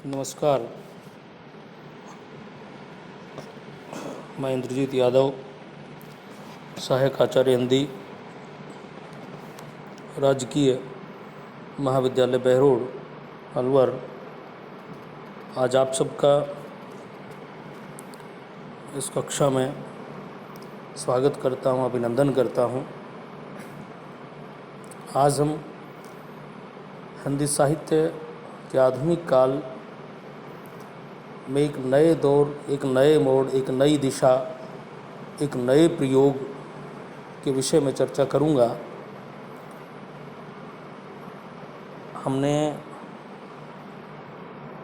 नमस्कार। मैं इंद्रजीत यादव, सहायक आचार्य हिंदी, राजकीय महाविद्यालय बहरोड, अलवर। आज आप सबका इस कक्षा में स्वागत करता हूं, अभिनंदन करता हूं। आज हम हिंदी साहित्य के आधुनिक काल में एक नए दौर, एक नए मोड़, एक नई दिशा, एक नए प्रयोग के विषय में चर्चा करूंगा। हमने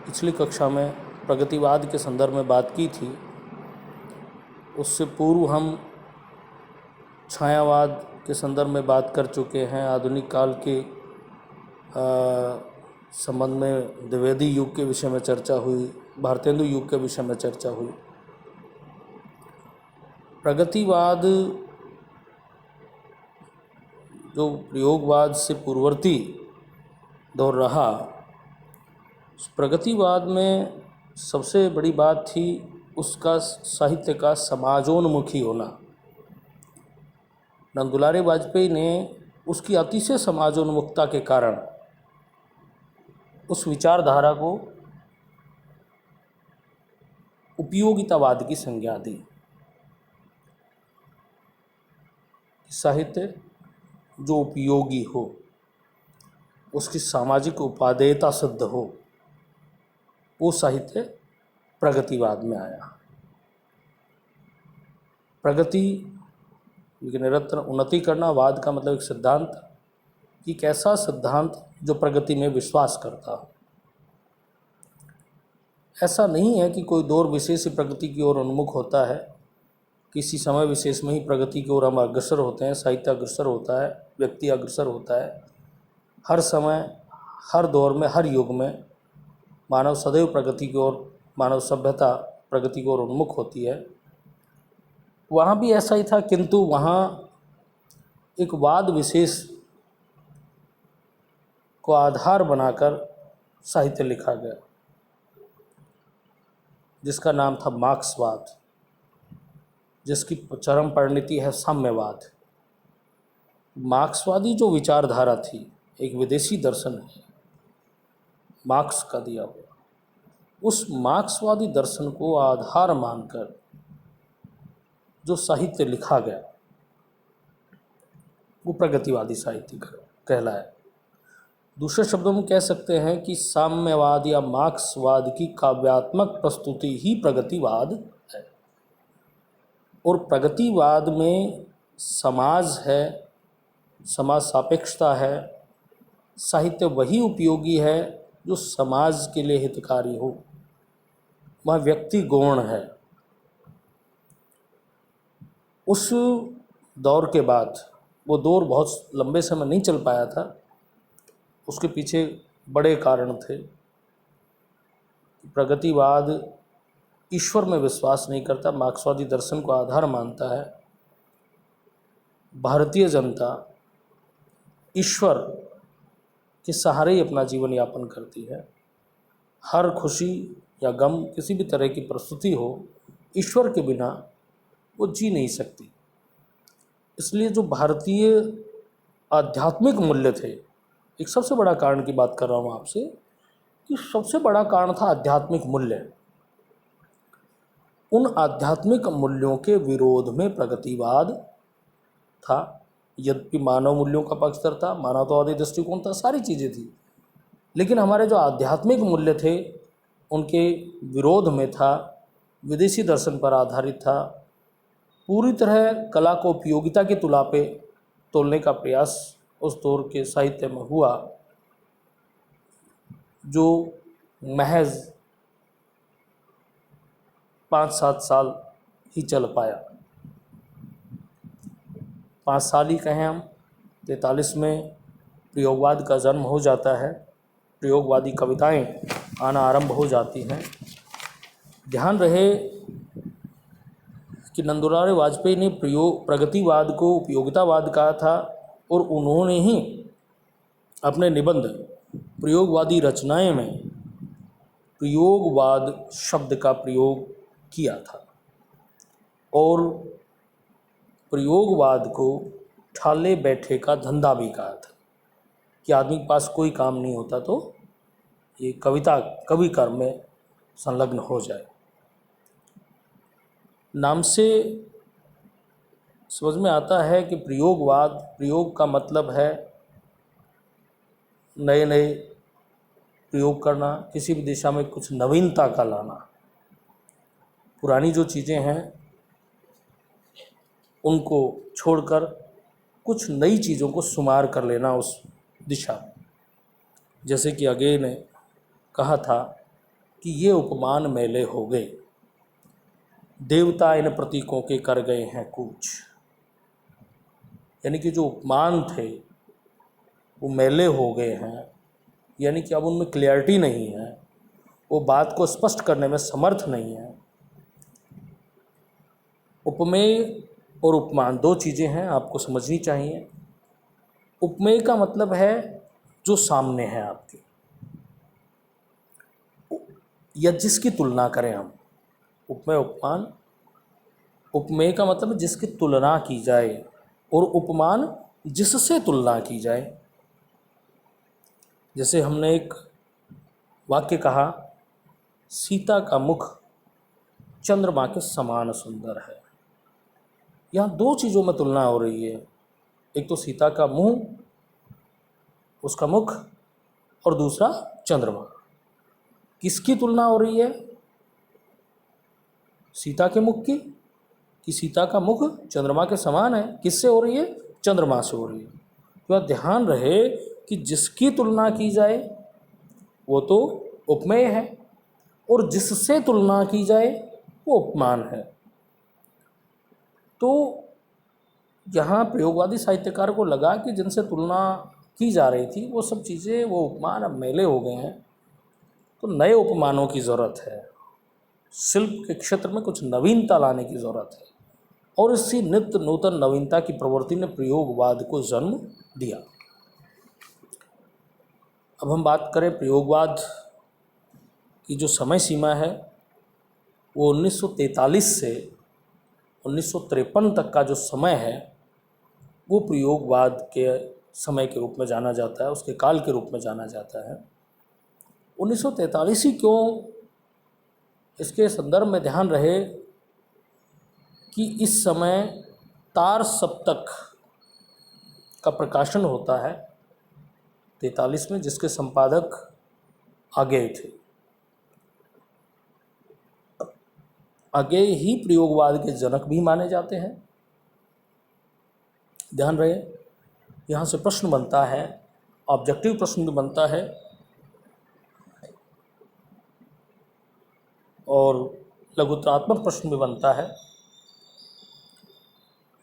पिछली कक्षा में प्रगतिवाद के संदर्भ में बात की थी। उससे पूर्व हम छायावाद के संदर्भ में बात कर चुके हैं। आधुनिक काल के संबंध में द्विवेदी युग के विषय में चर्चा हुई, भारतेंदु युग के विषय में चर्चा हुई। प्रगतिवाद जो प्रयोगवाद से पूर्ववर्ती दौर रहा, उस प्रगतिवाद में सबसे बड़ी बात थी उसका साहित्य का समाजोन्मुखी होना। नंदुलारे वाजपेयी ने उसकी अतिशय समाजोन्मुखता के कारण उस विचारधारा को उपयोगितावाद की संज्ञा दी। साहित्य जो उपयोगी हो, उसकी सामाजिक उपादेयता सिद्ध हो, वो साहित्य प्रगतिवाद में आया। प्रगति की निरंतर उन्नति करना, वाद का मतलब एक सिद्धांत, एक ऐसा सिद्धांत जो प्रगति में विश्वास करता हो। ऐसा नहीं है कि कोई दौर विशेष ही प्रगति की ओर उन्मुख होता है, किसी समय विशेष में ही प्रगति की ओर हम अग्रसर होते हैं, साहित्य अग्रसर होता है, व्यक्ति अग्रसर होता है। हर समय, हर दौर में, हर युग में मानव सदैव प्रगति की ओर, मानव सभ्यता प्रगति की ओर उन्मुख होती है। वहाँ भी ऐसा ही था, किंतु वहाँ एक वाद विशेष को आधार बनाकर साहित्य लिखा गया, जिसका नाम था मार्क्सवाद, जिसकी चरम परिणति है साम्यवाद। मार्क्सवादी जो विचारधारा थी, एक विदेशी दर्शन है मार्क्स का दिया हुआ, उस मार्क्सवादी दर्शन को आधार मानकर जो साहित्य लिखा गया वो प्रगतिवादी साहित्य कहलाया। दूसरे शब्दों में कह सकते हैं कि साम्यवाद या मार्क्सवाद की काव्यात्मक प्रस्तुति ही प्रगतिवाद है। और प्रगतिवाद में समाज है, समाज सापेक्षता है, साहित्य वही उपयोगी है जो समाज के लिए हितकारी हो, वह व्यक्ति गौण है। उस दौर के बाद, वो दौर बहुत लंबे समय नहीं चल पाया था, उसके पीछे बड़े कारण थे। प्रगतिवाद ईश्वर में विश्वास नहीं करता, मार्क्सवादी दर्शन को आधार मानता है। भारतीय जनता ईश्वर के सहारे ही अपना जीवन यापन करती है। हर खुशी या गम, किसी भी तरह की प्रस्तुति हो, ईश्वर के बिना वो जी नहीं सकती। इसलिए जो भारतीय आध्यात्मिक मूल्य थे, एक सबसे बड़ा कारण की बात कर रहा हूँ आपसे, कि सबसे बड़ा कारण था आध्यात्मिक मूल्य। उन आध्यात्मिक मूल्यों के विरोध में प्रगतिवाद था। यद्यपि मानव मूल्यों का पक्षधर था, मानवतावादी दृष्टिकोण था, सारी चीज़ें थी, लेकिन हमारे जो आध्यात्मिक मूल्य थे उनके विरोध में था, विदेशी दर्शन पर आधारित था। पूरी तरह कला को उपयोगिता की तुला पे तोलने का प्रयास उस दौर के साहित्य में हुआ, जो महज 5-7 साल ही चल पाया। 5 साल ही कहें हम। 43 में प्रयोगवाद का जन्म हो जाता है, प्रयोगवादी कविताएं आना आरंभ हो जाती हैं। ध्यान रहे कि नंदुलारे वाजपेयी ने प्रगतिवाद को उपयोगितावाद कहा था, और उन्होंने ही अपने निबंध प्रयोगवादी रचनाएं में प्रयोगवाद शब्द का प्रयोग किया था और प्रयोगवाद को ठाले बैठे का धंधा भी कहा था कि आदमी के पास कोई काम नहीं होता तो ये कवि कर्म में संलग्न हो जाए। नाम से समझ में आता है कि प्रयोगवाद, प्रयोग का मतलब है नए नए प्रयोग करना, किसी भी दिशा में कुछ नवीनता का लाना। पुरानी जो चीज़ें हैं उनको छोड़कर कुछ नई चीज़ों को शुमार कर लेना उस दिशा में। जैसे कि अगे ने कहा था कि ये उपमान मेले हो गए, देवता इन प्रतीकों के कर गए हैं कूच। यानी कि जो उपमान थे वो मेले हो गए हैं, यानी कि अब उनमें क्लियरिटी नहीं है, वो बात को स्पष्ट करने में समर्थ नहीं है। उपमेय और उपमान दो चीज़ें हैं, आपको समझनी चाहिए। उपमेय का मतलब है जो सामने है आपके, या जिसकी तुलना करें हम। उपमेय उपमान, उपमेय का मतलब है जिसकी तुलना की जाए और उपमान जिससे तुलना की जाए। जैसे हमने एक वाक्य कहा, सीता का मुख चंद्रमा के समान सुंदर है। यहाँ दो चीज़ों में तुलना हो रही है, एक तो सीता का मुंह, उसका मुख, और दूसरा चंद्रमा। किसकी तुलना हो रही है? सीता के मुख की, कि सीता का मुख चंद्रमा के समान है। किससे हो रही है? चंद्रमा से हो रही है। तो ध्यान रहे कि जिसकी तुलना की जाए वो तो उपमेय है और जिससे तुलना की जाए वो उपमान है। तो यहाँ प्रयोगवादी साहित्यकार को लगा कि जिनसे तुलना की जा रही थी वो सब चीज़ें, वो उपमान अब मेले हो गए हैं, तो नए उपमानों की ज़रूरत है। शिल्प के क्षेत्र में कुछ नवीनता लाने की ज़रूरत है और इसी नित्य नूतन नवीनता की प्रवृत्ति ने प्रयोगवाद को जन्म दिया। अब हम बात करें प्रयोगवाद की जो समय सीमा है वो 1943 से 1953 तक का जो समय है वो प्रयोगवाद के समय के रूप में जाना जाता है, उसके काल के रूप में जाना जाता है। 1943 ही क्यों, इसके संदर्भ में ध्यान रहे कि इस समय तार सप्तक का प्रकाशन होता है 43 में, जिसके संपादक अगेय थे। अगेय ही प्रयोगवाद के जनक भी माने जाते हैं। ध्यान रहे, यहाँ से प्रश्न बनता है, ऑब्जेक्टिव प्रश्न भी बनता है और लघुत्रात्मक प्रश्न भी बनता है।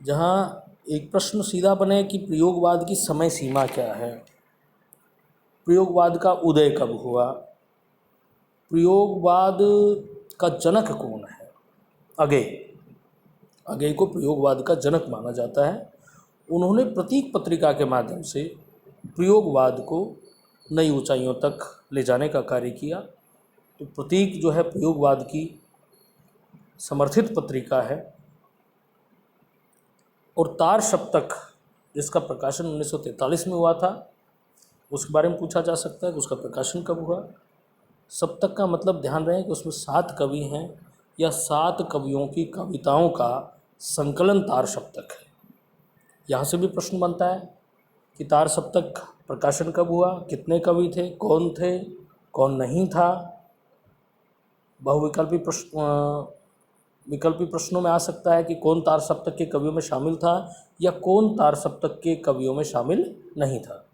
जहाँ एक प्रश्न सीधा बने कि प्रयोगवाद की समय सीमा क्या है, प्रयोगवाद का उदय कब हुआ, प्रयोगवाद का जनक कौन है। अगेय को प्रयोगवाद का जनक माना जाता है। उन्होंने प्रतीक पत्रिका के माध्यम से प्रयोगवाद को नई ऊंचाइयों तक ले जाने का कार्य किया। तो प्रतीक जो है प्रयोगवाद की समर्थित पत्रिका है और तार सप्तक जिसका प्रकाशन 1943 में हुआ था, उसके बारे में पूछा जा सकता है कि उसका प्रकाशन कब हुआ। सप्तक का मतलब ध्यान रहे कि उसमें 7 कवि हैं या 7 कवियों की कविताओं का संकलन तार सप्तक है। यहाँ से भी प्रश्न बनता है कि तार सप्तक प्रकाशन कब हुआ, कितने कवि थे, कौन नहीं था। बहुविकल्पी विकल्पी प्रश्नों में आ सकता है कि कौन तार सप्तक के कवियों में शामिल था या कौन तार सप्तक के कवियों में शामिल नहीं था।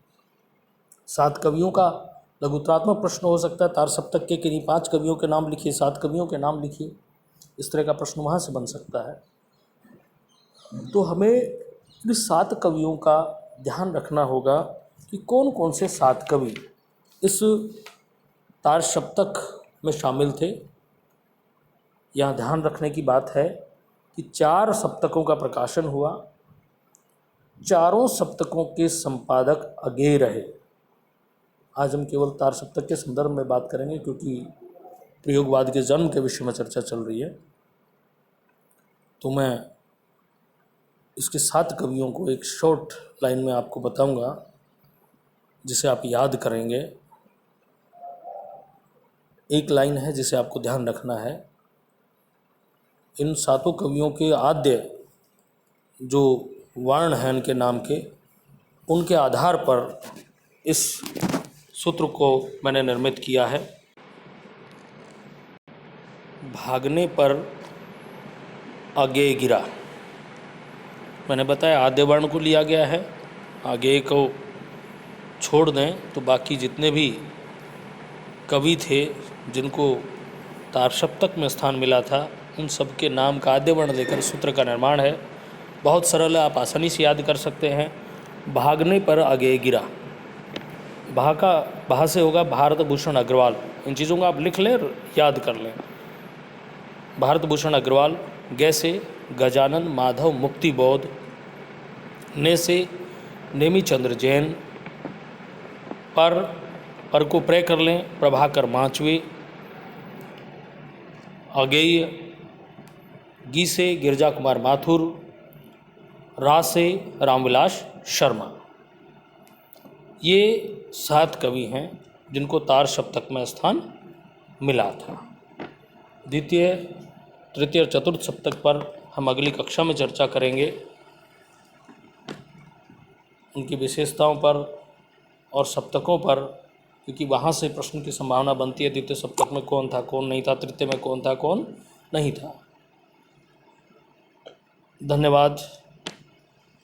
7 कवियों का लघुत्रात्मक प्रश्न हो सकता है, तार सप्तक के किन्हीं 5 कवियों के नाम लिखिए, 7 कवियों के नाम लिखिए, इस तरह का प्रश्न वहाँ से बन सकता है। तो हमें इन 7 कवियों का ध्यान रखना होगा कि कौन कौन से 7 कवि इस तार सप्तक में शामिल थे। यहाँ ध्यान रखने की बात है कि 4 सप्तकों का प्रकाशन हुआ, चारों सप्तकों के संपादक अगेय रहे। आज हम केवल तार सप्तक के संदर्भ में बात करेंगे क्योंकि प्रयोगवाद के जन्म के विषय में चर्चा चल रही है, तो मैं इसके 7 कवियों को एक शॉर्ट लाइन में आपको बताऊंगा, जिसे आप याद करेंगे। एक लाइन है जिसे आपको ध्यान रखना है। इन 7 कवियों के आद्य जो वर्ण हैं इनके नाम के, उनके आधार पर इस सूत्र को मैंने निर्मित किया है। भागने पर आगे गिरा, मैंने बताया आद्य वर्ण को लिया गया है, आगे को छोड़ दें तो बाकी जितने भी कवि थे जिनको तारसप्तक में स्थान मिला था, उन सब के नाम का आद्य वर्ण लेकर सूत्र का निर्माण है। बहुत सरल है, आप आसानी से याद कर सकते हैं। भागने पर आगे गिरा, भा से होगा भारत भूषण अग्रवाल। इन चीज़ों को आप लिख लें और याद कर लें। भारत भूषण अग्रवाल, गे से गजानन माधव मुक्तिबोध, ने से नेमीचंद्र जैन, पर को प्रय कर लें प्रभाकर माचवे, अगेय, गी से गिरजा कुमार माथुर, रा से रामविलास शर्मा। ये 7 कवि हैं जिनको तार सप्तक में स्थान मिला था। द्वितीय, तृतीय और चतुर्थ सप्तक पर हम अगली कक्षा में चर्चा करेंगे, उनकी विशेषताओं पर और सप्तकों पर, क्योंकि वहाँ से प्रश्न की संभावना बनती है द्वितीय सप्तक में कौन था कौन नहीं था, तृतीय में कौन था कौन नहीं था। धन्यवाद।